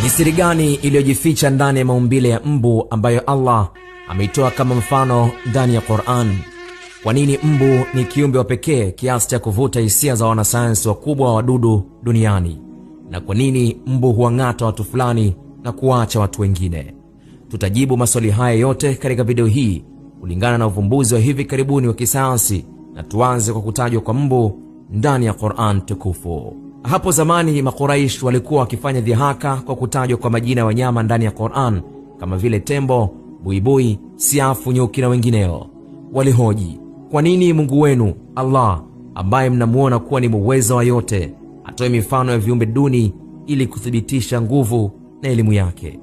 Ni siri gani iliyojificha ndani ya maumbile ya mbu ambayo Allah ameitoa kama mfano ndani ya Qur'an? Kwa nini mbu ni kiumbe wa pekee kiasi cha kuvuta hisia za wanasayansi wakubwa wa wadudu duniani? Na kwa nini mbu huang'ata watu fulani na kuacha watu wengine? Tutajibu maswali haya yote katika video hii kulingana na uvumbuzi wa hivi karibuni wa kisayansi, na tuanze kwa kutajwa kwa mbu ndani ya Qur'an tukufu. Hapo zamani Makuraish walikuwa wakifanya dhihaka kwa kutajwa kwa majina ya wanyama ndani ya Qur'an kama vile tembo, buibui, siafu, nyuki na wengineo. Walihoji, kwa nini Mungu wenu Allah ambaye mnamuona kuwa ni muweza wa yote atoe mifano ya viumbe duni ili kuthibitisha nguvu na elimu yake?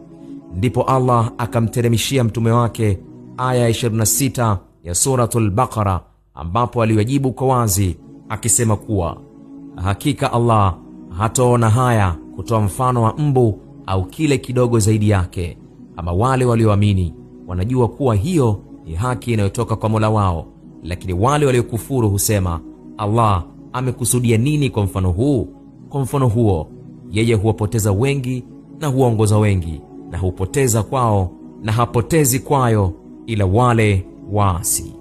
Ndipo Allah akamteremshia mtume wake aya 26 ya suratul Baqara, ambapo aliwajibu kwa wazi akisema kuwa hakika Allah hataona haya kutoa mfano wa mbu au kile kidogo zaidi yake. Ama wale walioamini wanajua kuwa hiyo ni haki inayotoka kwa Mola wao, lakini wale waliokufuru husema, Allah amekusudia nini kwa mfano huu? Kwa mfano huo yeye huwapoteza wengi na huwaongoza wengi, na hupoteza kwao na hapotezi kwayo ila wale waasi.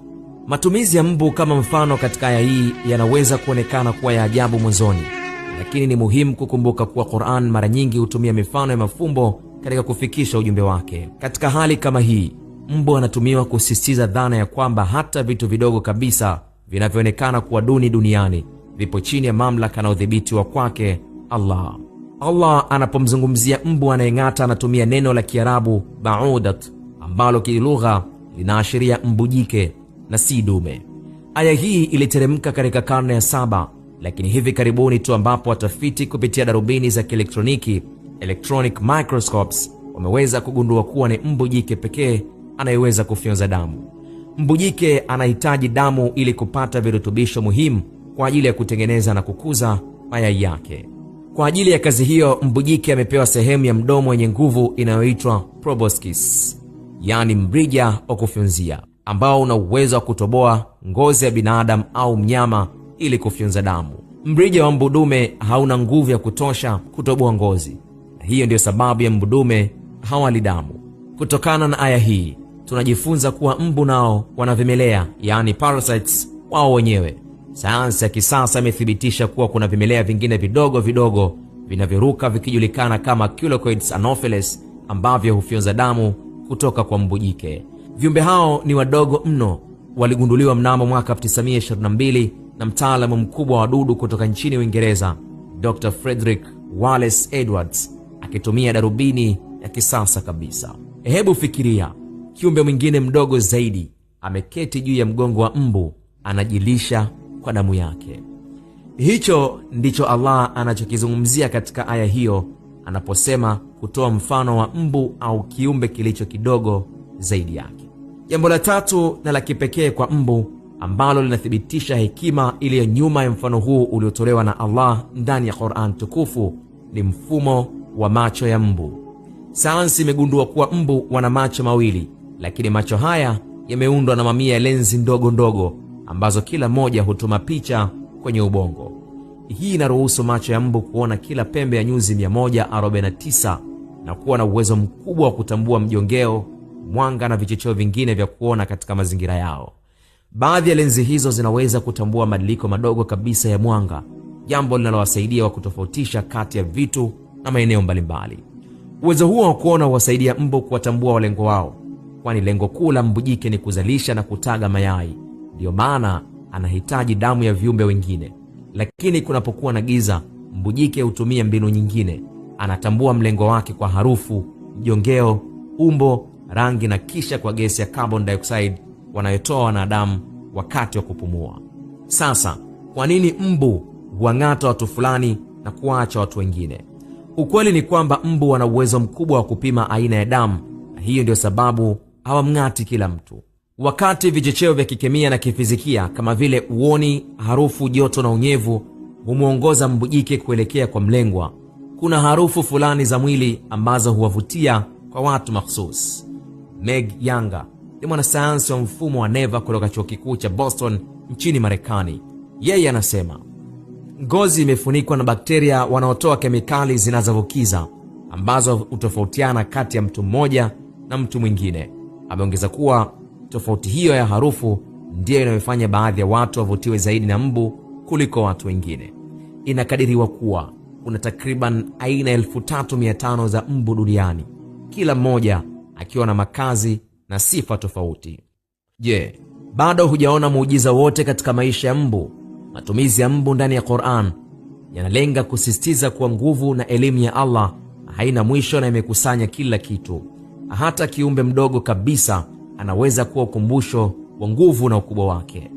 Matumizi ya mbu kama mfano katika aya hii yanaweza kuonekana kuwa ya ajabu mwanzoni, lakini ni muhimu kukumbuka kuwa Qur'an mara nyingi hutumia mifano ya mafumbo katika kufikisha ujumbe wake. Katika hali kama hii, mbu anatumiwa kusisitiza dhana ya kwamba hata vitu vidogo kabisa vinavyoonekana kuwa duni duniani vipo chini ya mamlaka na udhibiti wa kwake Allah. Allah anapomzungumzia mbu anayeng'ata anatumia neno la Kiarabu ba'udat, ambalo kilugha linaashiria mbu jike na si dume. Aya hii iliteremka katika karne ya 7, lakini hivi karibuni tu ambapo watafiti kupitia darubini za kielektroniki, electronic microscopes, wameweza kugundua kuwa ni mbu jike pekee anayeweza kufyonza damu. Mbu jike anahitaji damu ili kupata virutubisho muhimu kwa ajili ya kutengeneza na kukuza mayai yake. Kwa ajili ya kazi hiyo, mbu jike amepewa sehemu ya mdomo yenye nguvu inayoitwa proboscis, yani mrija wa kufyonzia, ambao una uwezo wa kutoboa ngozi ya binadamu au mnyama ili kufyonza damu. Mrija wa mbu dume hauna nguvu ya kutosha kutoboa ngozi, na hiyo ndio sababu ya mbu dume hawali damu. Kutokana na aya hii tunajifunza kuwa mbu nao wana vimelea, yani parasites wao wenyewe. Sayansi ya kisasa imethibitisha kuwa kuna vimelea vingine vidogo vidogo vinavyoruka vikijulikana kama Culecoids anopheles, ambavyo hufyonza damu kutoka kwa mbu jike. Viumbe hao ni wadogo mno, waligunduliwa mnamo mwaka 1922 na mtaalamu mkubwa wa wadudu kutoka nchini Uingereza, Dr. Frederick Wallace Edwards, akitumia darubini ya kisasa kabisa. Hebu fikiria, kiumbe mwingine mdogo zaidi ameketi juu ya mgongo wa mbu, anajilisha kwa damu yake. Hicho ndicho Allah anachokizungumzia katika aya hiyo anaposema kutoa mfano wa mbu au kiumbe kilicho kidogo zaidi yake. Jambo la tatu na la kipekee kwa mbu ambalo linathibitisha hekima iliyo nyuma ya mfano huu uliotolewa na Allah ndani ya Qur'an tukufu ni mfumo wa macho ya mbu. Sayansi imegundua kuwa mbu wana macho mawili, lakini macho haya yameundwa na mamia ya lenzi ndogo ndogo ambazo kila moja hutuma picha kwenye ubongo. Hii inaruhusu macho ya mbu kuona kila pembe ya nyuzi 149 na kuwa na uwezo mkubwa wa kutambua mjongeo, mwanga na vichocheo vingine vya kuona katika mazingira yao. Baadhi ya lenzi hizo zinaweza kutambua mabadiliko madogo kabisa ya mwanga, jambo linalowasaidia wa kutofautisha kati ya vitu na maeneo mbalimbali. Uwezo huo wa kuona huwasaidia mbu kuwatambua walengo wao, kwani lengo kuu la mbu jike ni kuzalisha na kutaga mayai. Ndio maana anahitaji damu ya viumbe wengine. Lakini kunapokuwa na giza, mbu jike hutumia mbinu nyingine. Anatambua mlengo wake kwa harufu, mjongeo, umbo, rangi na kisha kwa gesi ya carbon dioxide wanayotoa wanadamu wakati wa kupumua. Sasa, kwa nini mbu huang'ata watu fulani na kuacha watu wengine? Ukweli ni kwamba mbu wana uwezo mkubwa wa kupima aina ya damu, na hiyo ndio sababu hawamng'ati kila mtu. Wakati vichocheo vya kikemia na kifizikia kama vile uoni, harufu, joto na unyevu humuongoza mbu jike kuelekea kwa mlengwa, kuna harufu fulani za mwili ambazo huwavutia kwa watu mahsus. Meg Younger ni mwanasayansi wa mfumo wa neva kutoka chuo kikuu cha Boston nchini Marekani. Yeye anasema, ngozi imefunikwa na bakteria wanaotoa kemikali zinazovukiza. ambazo hutofautiana kati ya mtu mmoja na mtu mwingine. Ameongeza kuwa tofauti hiyo ya harufu ndiyo inayofanya baadhi ya watu wavutiwe zaidi na mbu kuliko watu wengine. Inakadiriwa kuwa kuna takriban aina 3500 za mbu duniani, kila mmoja akiwa na makazi na sifa tofauti. Je, bado hujaona muujiza wote katika maisha ya mbu? Matumizi ya mbu ndani ya Qur'an yanalenga kusisitiza kuwa nguvu na elimu ya Allah haina mwisho na imekusanya kila kitu. Hata kiumbe mdogo kabisa anaweza kuwa ukumbusho wa nguvu na ukubwa wake.